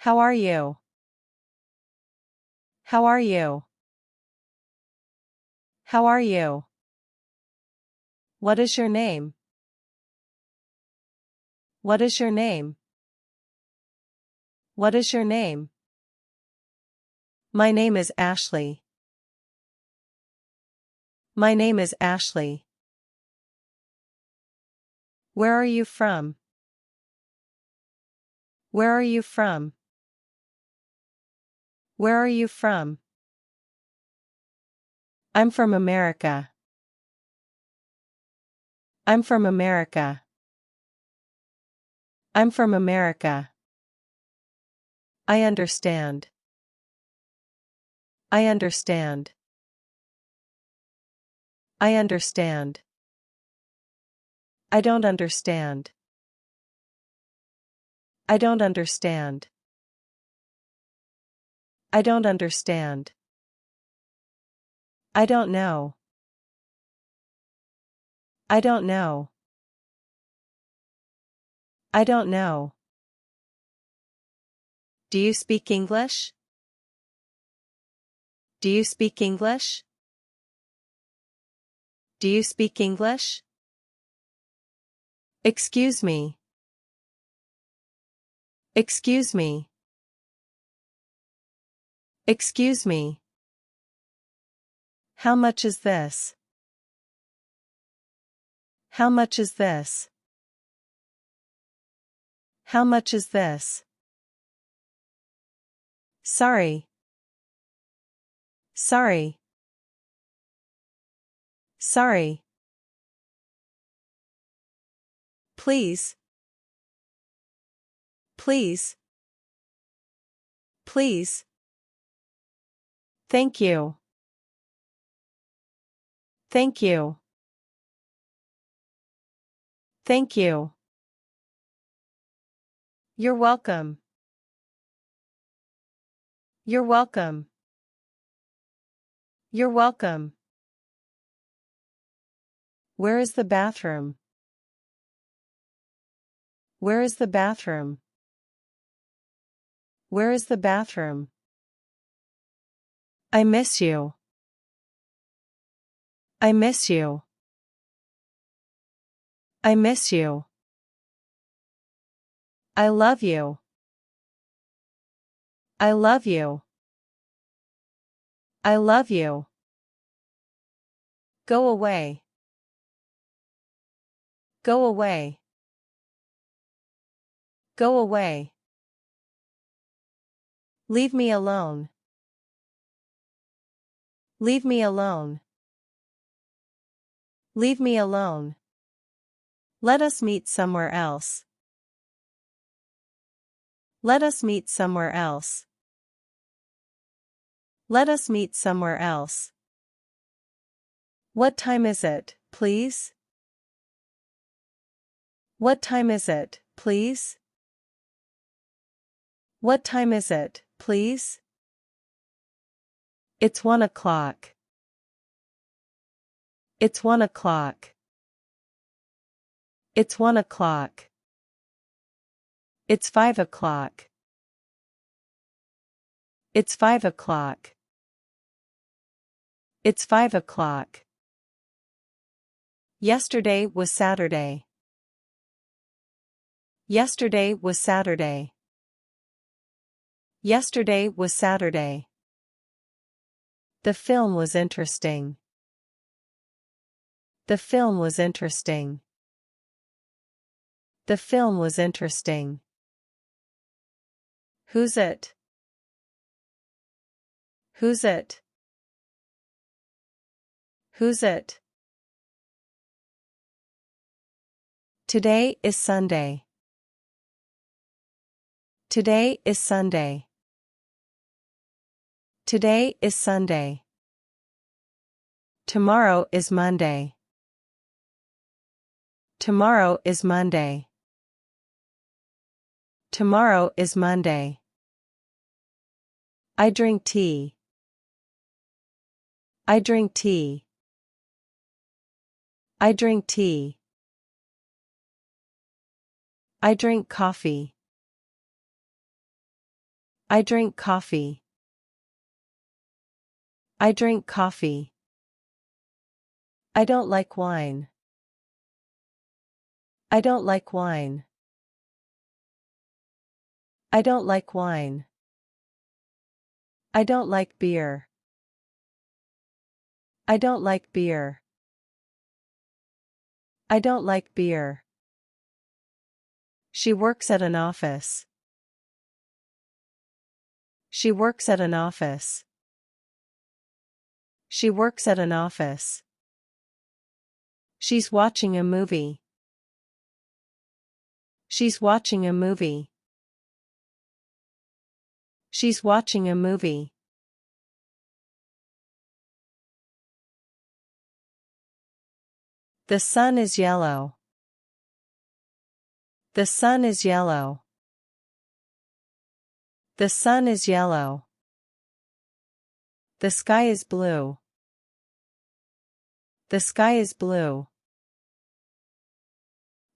How are you? How are you? How are you? What is your name? What is your name? What is your name? My name is Ashley. My name is Ashley. Where are you from? Where are you from? Where are you from? I'm from America. I'm from America. I'm from America. I understand. I understand. I understand. I don't understand. I don't understand. I don't understand. I don't know. I don't know. I don't know. Do you speak English? Do you speak English? Do you speak English? Excuse me. Excuse me. Excuse me. How much is this? How much is this? How much is this? Sorry. Sorry. Sorry. Please. Please. Please. Thank you. Thank you. Thank you. You're welcome. You're welcome. You're welcome. Where is the bathroom? Where is the bathroom? Where is the bathroom? I miss you. I miss you. I miss you. I love you. I love you. I love you. Go away. Go away. Go away. Leave me alone. Leave me alone. Leave me alone. Let us meet somewhere else. Let us meet somewhere else. Let us meet somewhere else. What time is it, please? What time is it, please? What time is it, please? It's 1 o'clock. It's 1 o'clock. It's 1 o'clock. It's 5 o'clock. It's 5 o'clock. It's 5 o'clock. Yesterday was Saturday. Yesterday was Saturday. Yesterday was Saturday. The film was interesting. The film was interesting. The film was interesting. Who's it? Who's it? Who's it? Today is Sunday. Today is Sunday. Today is Sunday. Tomorrow is Monday. Tomorrow is Monday. Tomorrow is Monday. I drink tea. I drink tea. I drink tea. I drink coffee. I drink coffee. I drink coffee. I don't like wine. I don't like wine. I don't like wine. I don't like beer. I don't like beer. I don't like beer. She works at an office. She works at an office. She works at an office. She's watching a movie. She's watching a movie. She's watching a movie. The sun is yellow. The sun is yellow. The sun is yellow. The sky is blue. The sky is blue.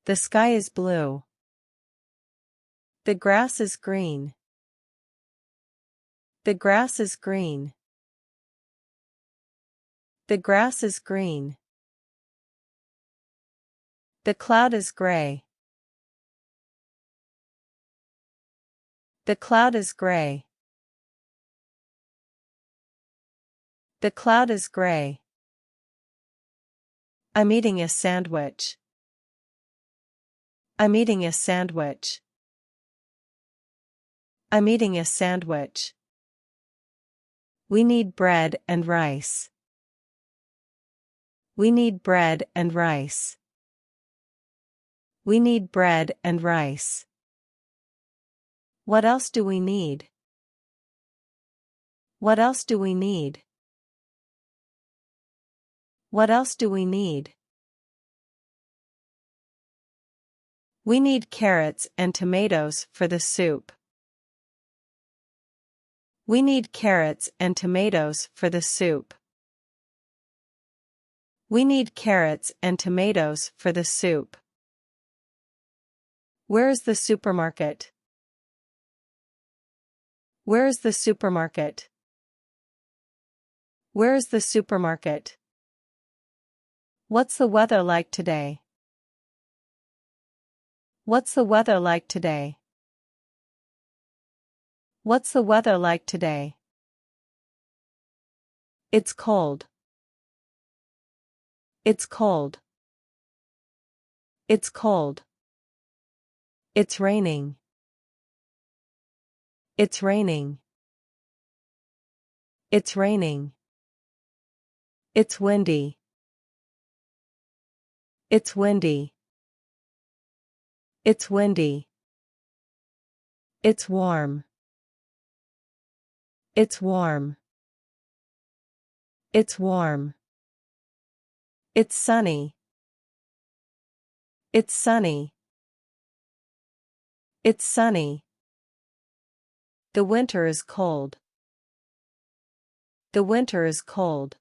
The sky is blue. The grass is green. The grass is green. The grass is green. The cloud is gray. The cloud is gray. The cloud is gray. I'm eating a sandwich. I'm eating a sandwich. I'm eating a sandwich. We need bread and rice. We need bread and rice. We need bread and rice. What else do we need? What else do we need? What else do we need? We need carrots and tomatoes for the soup. We need carrots and tomatoes for the soup. We need carrots and tomatoes for the soup. Where is the supermarket? Where is the supermarket? Where is the supermarket? What's the weather like today? What's the weather like today? What's the weather like today? It's cold. It's cold. It's cold. It's raining. It's raining. It's raining. It's windy. It's windy. It's windy. It's warm. It's warm. It's warm. It's sunny. It's sunny. It's sunny. The winter is cold. The winter is cold.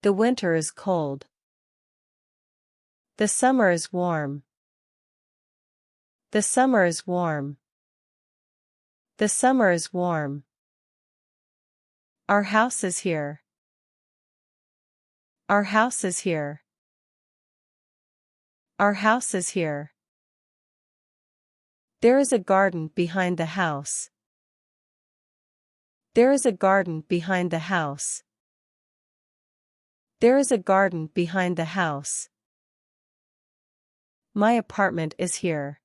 The winter is cold. The summer is warm. The summer is warm. The summer is warm. Our house is here. Our house is here. Our house is here. There is a garden behind the house. There is a garden behind the house. There is a garden behind the house. My apartment is here.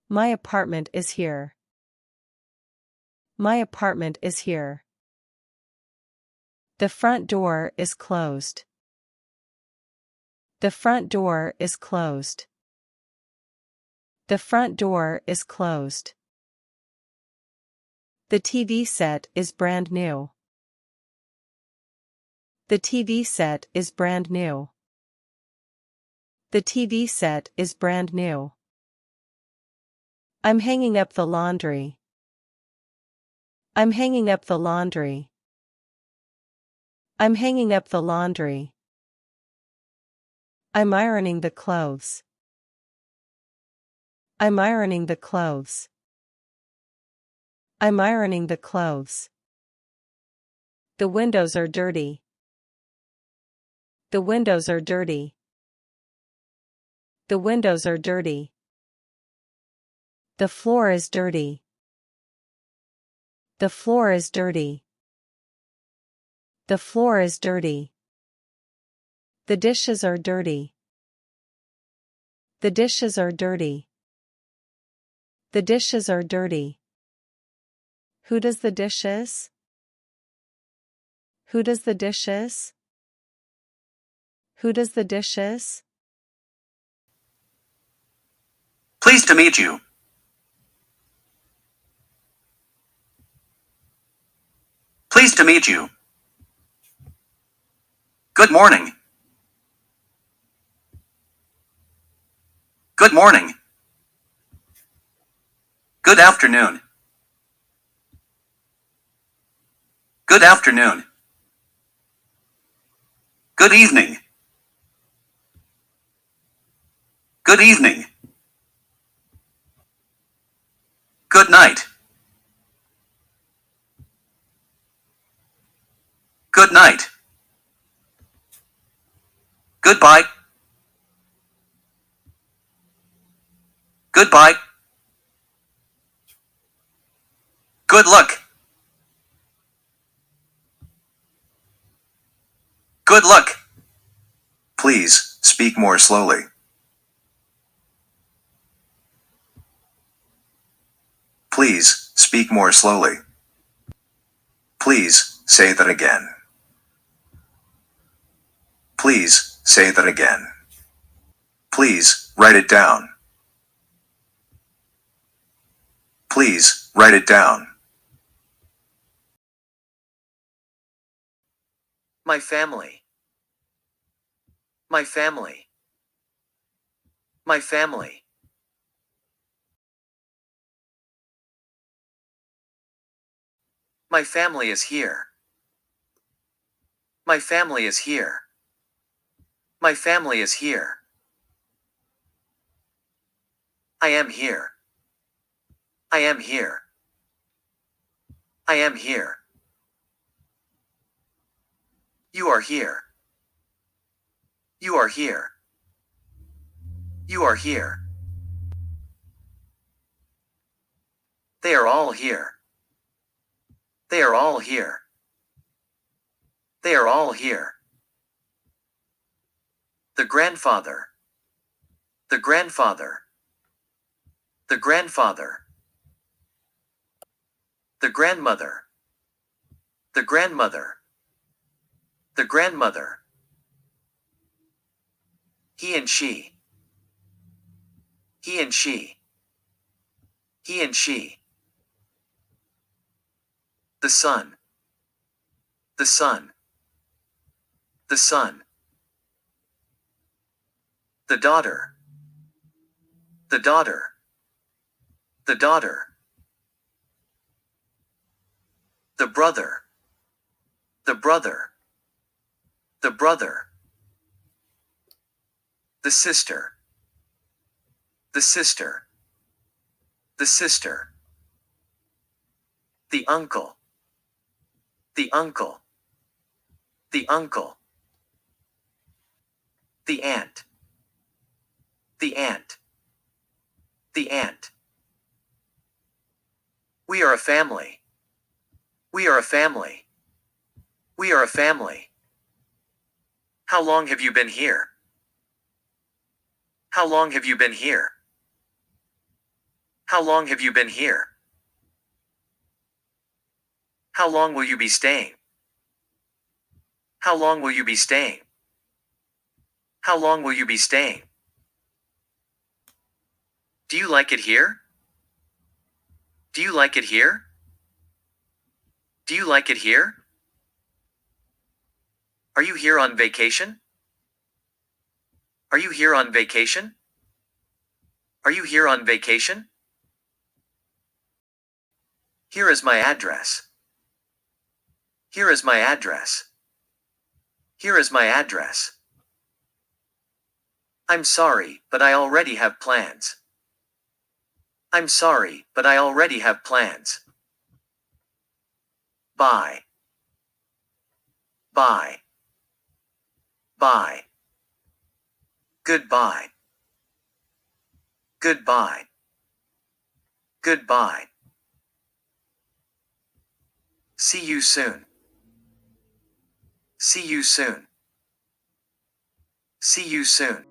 My apartment is here. My apartment is here. The front door is closed. The front door is closed. The front door is closed. The TV set is brand new. The TV set is brand new. The TV set is brand new. I'm hanging up the laundry. I'm hanging up the laundry. I'm hanging up the laundry. I'm ironing the clothes. I'm ironing the clothes. I'm ironing the clothes. The windows are dirty. The windows are dirty. The windows are dirty. The floor is dirty. The floor is dirty. The floor is dirty. The dishes are dirty. The dishes are dirty. The dishes are dirty. Who does the dishes? Who does the dishes? Who does the dishes? Pleased to meet you. Pleased to meet you. Good morning. Good morning. Good afternoon. Good afternoon. Good evening. Good evening. Good night. Good night. Goodbye. Goodbye. Good luck. Good luck. Please speak more slowly. Please speak more slowly. Please say that again. Please say that again. Please write it down. Please write it down. My family. My family. My family. My family is here. My family is here. My family is here. I am here. I am here. I am here. You are here. You are here. You are here. They are all here. They are all here. They are all here. The grandfather. The grandfather. The grandfather. The grandmother. The grandmother. The grandmother. He and she. He and she. He and she. The son. The son. The son. The daughter. The daughter. The daughter. The brother. The brother. The brother. The sister. The sister. The sister. The uncle. The uncle. The uncle. The aunt. The aunt. The aunt. We are a family. We are a family. We are a family. How long have you been here? How long have you been here? How long have you been here? How long will you be staying? How long will you be staying? How long will you be staying? Do you like it here? Do you like it here? Do you like it here? Are you here on vacation? Are you here on vacation? Are you here on vacation? Here is my address. Here is my address. Here is my address. I'm sorry, but I already have plans. I'm sorry, but I already have plans. Bye. Bye. Bye. Goodbye. Goodbye. Goodbye. See you soon. See you soon. See you soon.